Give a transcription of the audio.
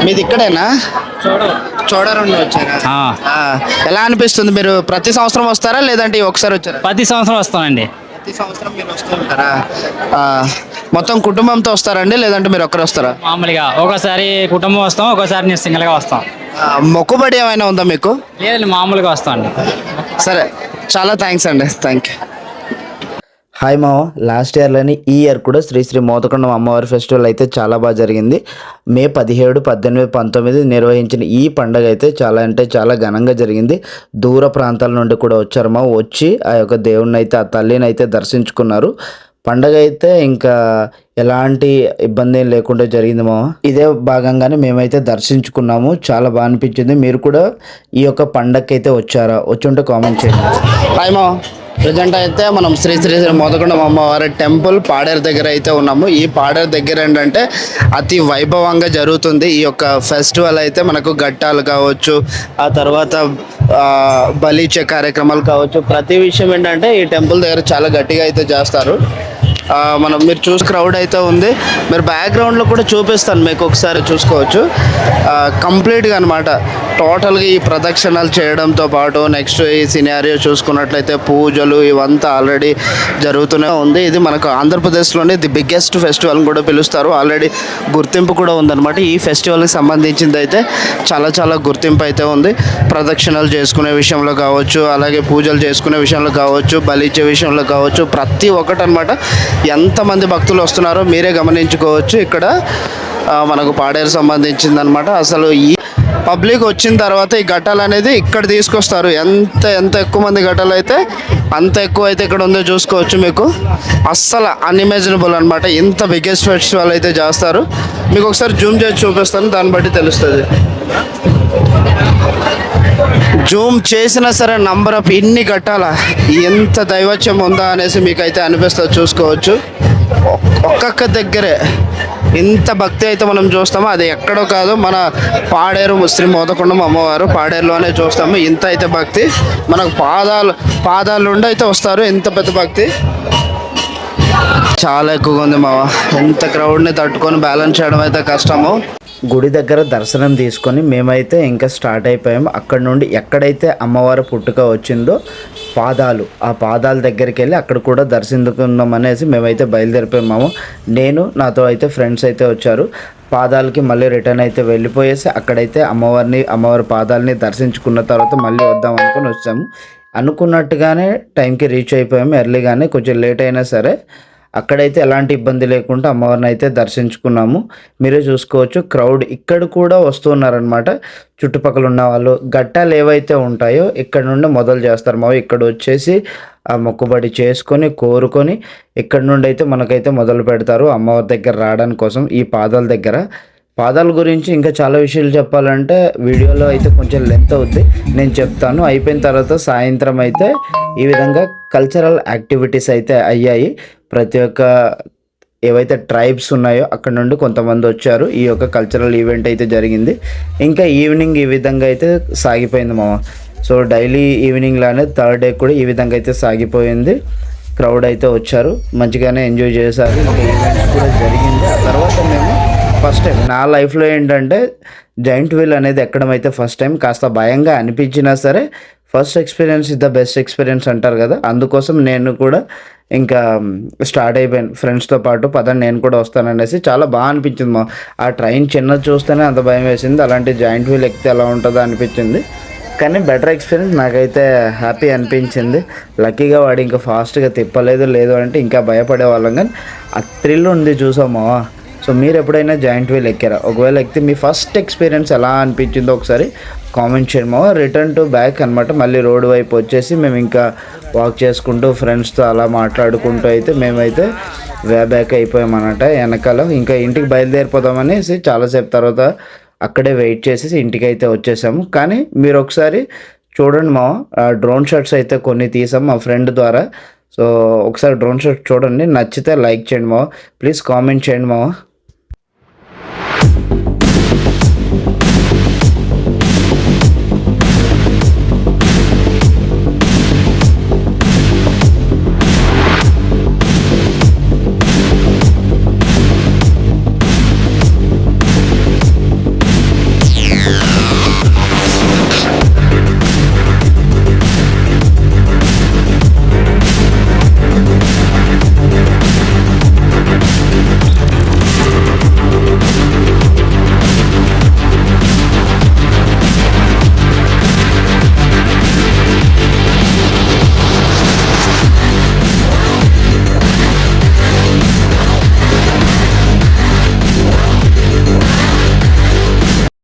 మీది ఇక్కడేనా? చోడవరం నుండి వచ్చారా? ఎలా అనిపిస్తుంది? మీరు ప్రతి సంవత్సరం వస్తారా లేదంటే ఒకసారి వచ్చారా? ప్రతి సంవత్సరం వస్తామండి. ప్రతి సంవత్సరం మీరు వస్తూ ఉంటారా? మొత్తం కుటుంబంతో వస్తారండి లేదంటే మీరు ఒక్కరు వస్తారా? మామూలుగా ఒకసారి కుటుంబం వస్తాం, ఒకసారి నేను సింగిల్గా వస్తాం. మొక్కుబడి ఏమైనా ఉందా మీకు? లేదండి, మామూలుగా వస్తాం అండి. సరే, చాలా థ్యాంక్స్ అండి. Thank you. హాయ్ మావ, లాస్ట్ ఇయర్లోని ఈ ఇయర్ కూడా శ్రీ శ్రీ మోదకొండం అమ్మవారి ఫెస్టివల్ అయితే చాలా బాగా జరిగింది. మే 17, 18, 19 నిర్వహించిన ఈ పండుగ అయితే చాలా అంటే చాలా ఘనంగా జరిగింది. దూర ప్రాంతాల నుండి కూడా వచ్చారు మా, వచ్చి ఆ యొక్క దేవుణ్ణి అయితే, ఆ తల్లిని అయితే దర్శించుకున్నారు. పండగ అయితే ఇంకా ఎలాంటి ఇబ్బంది లేకుండా జరిగింది మామ. ఇదే భాగంగానే మేమైతే దర్శించుకున్నాము, చాలా బాగా అనిపించింది. మీరు కూడా ఈ యొక్క పండగకి అయితే వచ్చారా? వచ్చుంటే కామెంట్ చేయండి. హాయ్ మామ, ప్రజెంట్ అయితే మనం శ్రీ శ్రీ శ్రీ మోదకొండం అమ్మవారి టెంపుల్ పాడేరు దగ్గర అయితే ఉన్నాము. ఈ పాడేరు దగ్గర ఏంటంటే అతి వైభవంగా జరుగుతుంది ఈ యొక్క ఫెస్టివల్ అయితే. మనకు ఘట్టాలు కావచ్చు, ఆ తర్వాత బలిచ్చే కార్యక్రమాలు కావచ్చు, ప్రతి విషయం ఏంటంటే ఈ టెంపుల్ దగ్గర చాలా గట్టిగా అయితే చేస్తారు. మీరు చూసి క్రౌడ్ అయితే ఉంది. మీరు బ్యాక్గ్రౌండ్లో కూడా చూపిస్తాను మీకు, ఒకసారి చూసుకోవచ్చు. కంప్లీట్గా అనమాట టోటల్గా ఈ ప్రదక్షిణలు చేయడంతో పాటు నెక్స్ట్ ఈ సినారియో చూసుకున్నట్లయితే పూజలు ఇవంతా ఆల్రెడీ జరుగుతూనే ఉంది. ఇది మనకు ఆంధ్రప్రదేశ్లోనే ది బిగ్గెస్ట్ ఫెస్టివల్ కూడా పిలుస్తారు. ఆల్రెడీ గుర్తింపు కూడా ఉందన్నమాట. ఈ ఫెస్టివల్కి సంబంధించింది అయితే చాలా చాలా గుర్తింపు అయితే ఉంది. ప్రదక్షిణలు చేసుకునే విషయంలో కావచ్చు, అలాగే పూజలు చేసుకునే విషయంలో కావచ్చు, బలిచ్చే విషయంలో కావచ్చు, ప్రతి ఒక్కటి అనమాట. ఎంతమంది భక్తులు వస్తున్నారో మీరే గమనించుకోవచ్చు. ఇక్కడ మనకు పాడేరు సంబంధించింది అనమాట. అసలు ఈ పబ్లిక్ వచ్చిన తర్వాత ఈ ఘట్టాలు అనేది ఇక్కడ తీసుకొస్తారు. ఎంత ఎక్కువ మంది ఘట్టాలు అయితే అంత ఎక్కువ అయితే ఇక్కడ ఉందో చూసుకోవచ్చు. మీకు అస్సలు అన్ఇమాజినబుల్ అనమాట. ఇంత బిగ్గెస్ట్ ఫెస్టివల్ అయితే చేస్తారు. మీకు ఒకసారి జూమ్ చేసి చూపిస్తాను, దాన్ని బట్టి తెలుస్తుంది. జూమ్ చేసినా సరే నంబర్ ఆఫ్ ఇన్ని కట్టాల, ఎంత దైవత్యం ఉందా అనేసి మీకైతే అనిపిస్తుంది. చూసుకోవచ్చు, ఒక్కొక్క దగ్గరే ఇంత భక్తి అయితే మనం చూస్తాము. అది ఎక్కడో కాదు, మన పాడేరు శ్రీ మోదకొండం అమ్మవారు పాడేరులోనే చూస్తాము. ఇంత అయితే భక్తి మనకు పాదాలు నుండి అయితే వస్తారు. ఇంత పెద్ద భక్తి చాలా ఎక్కువగా ఉంది మావా. ఎంత క్రౌడ్ని తట్టుకొని బ్యాలెన్స్ చేయడం అయితే కష్టము. గుడి దగ్గర దర్శనం తీసుకొని మేమైతే ఇంకా స్టార్ట్ అయిపోయాము. అక్కడ నుండి ఎక్కడైతే అమ్మవారి పుట్టుక వచ్చిందో ఆ పాదాల దగ్గరికి వెళ్ళి అక్కడ కూడా దర్శించుకుందాం అనేసి మేమైతే బయలుదేరిపోయాము. నేను నాతో అయితే ఫ్రెండ్స్ అయితే వచ్చారు. పాదాలకి మళ్ళీ రిటర్న్ అయితే వెళ్ళిపోయేసి అక్కడైతే అమ్మవారి పాదాలని దర్శించుకున్న తర్వాత మళ్ళీ వద్దాం అనుకుని వచ్చాము. అనుకున్నట్టుగానే టైంకి రీచ్ అయిపోయాము. ఎర్లీగానే, కొంచెం లేట్ అయినా సరే అక్కడైతే ఎలాంటి ఇబ్బంది లేకుండా అమ్మవారిని అయితే దర్శించుకున్నాము. మీరే చూసుకోవచ్చు, క్రౌడ్ ఇక్కడ కూడా వస్తున్నారనమాట. చుట్టుపక్కల ఉన్న వాళ్ళు ఘట్టాలు ఏవైతే ఉంటాయో ఇక్కడ నుండి మొదలు చేస్తారు. మా ఇక్కడ వచ్చేసి ఆ మొక్కుబడి చేసుకొని కోరుకొని ఇక్కడ నుండి అయితే మనకైతే మొదలు పెడతారు అమ్మవారి దగ్గర రావడానికి కోసం. ఈ పాదాల గురించి ఇంకా చాలా విషయాలు చెప్పాలంటే వీడియోలో అయితే కొంచెం లెంత్ అవుద్ది, నేను చెప్తాను. అయిపోయిన తర్వాత సాయంత్రం అయితే ఈ విధంగా కల్చరల్ యాక్టివిటీస్ అయితే అయ్యాయి. ప్రతి ఒక్క ఏవైతే ట్రైబ్స్ ఉన్నాయో అక్కడ నుండి కొంతమంది వచ్చారు. ఈ యొక్క కల్చరల్ ఈవెంట్ అయితే జరిగింది. ఇంకా ఈవినింగ్ ఈ విధంగా అయితే సాగిపోయింది మామ. సో డైలీ ఈవినింగ్ లానే థర్డ్ డే కూడా ఈ విధంగా అయితే సాగిపోయింది. క్రౌడ్ అయితే వచ్చారు, మంచిగానే ఎంజాయ్ చేశారు. ఇంకా ఈవెంట్స్ కూడా జరిగింది. ఆ తర్వాత మేము ఫస్ట్ టైం నా లైఫ్లో ఏంటంటే జైంట్ వీల్ అనేది ఎక్కడం అయితే ఫస్ట్ టైం. కాస్త భయంగా అనిపించినా సరే first experience is the best experience అంటారు కదా, అందుకోసం నేను కూడా ఇంకా స్టార్ట్ అయిపోయాను ఫ్రెండ్స్తో పాటు. పదండి నేను కూడా వస్తాననేసి. చాలా బాగా అనిపించింది మా. ఆ ట్రైన్ చిన్నది చూస్తేనే అంత భయం వేసింది, అలాంటి జాయింట్ వీల్ ఎక్కితే ఎలా ఉంటుందో అనిపించింది. కానీ బెటర్ ఎక్స్పీరియన్స్, నాకైతే హ్యాపీ అనిపించింది. లక్కీగా వాడు ఇంకా ఫాస్ట్గా తిప్పలేదు అంటే ఇంకా భయపడే వాళ్ళం. కానీ ఆ థ్రిల్ ఉంది చూసామా. సో మీరు ఎప్పుడైనా జాయింట్ వీల్ ఎక్కారా? ఒకవేళ ఎక్కితే మీ ఫస్ట్ ఎక్స్పీరియన్స్ ఎలా అనిపించిందో ఒకసారి కామెంట్ చేయండి మావా. రిటర్న్ టు బ్యాక్ అనమాట. మళ్ళీ రోడ్ వైపు వచ్చేసి మేము ఇంకా వాక్ చేసుకుంటూ ఫ్రెండ్స్తో అలా మాట్లాడుకుంటూ అయితే మేమైతే వే బ్యాక్ అయిపోయామన్నమాట వెనకాల. ఇంకా ఇంటికి బయలుదేరిపోదామనేసి చాలాసేపు తర్వాత అక్కడే వెయిట్ చేసేసి ఇంటికి అయితే వచ్చేసాము. కానీ మీరు ఒకసారి చూడండి మావా, డ్రోన్ షాట్స్ అయితే కొన్ని తీసాం మా ఫ్రెండ్ ద్వారా. సో ఒకసారి డ్రోన్ షాట్ చూడండి, నచ్చితే లైక్ చేయండి మావా, ప్లీజ్ కామెంట్ చేయండి మావా.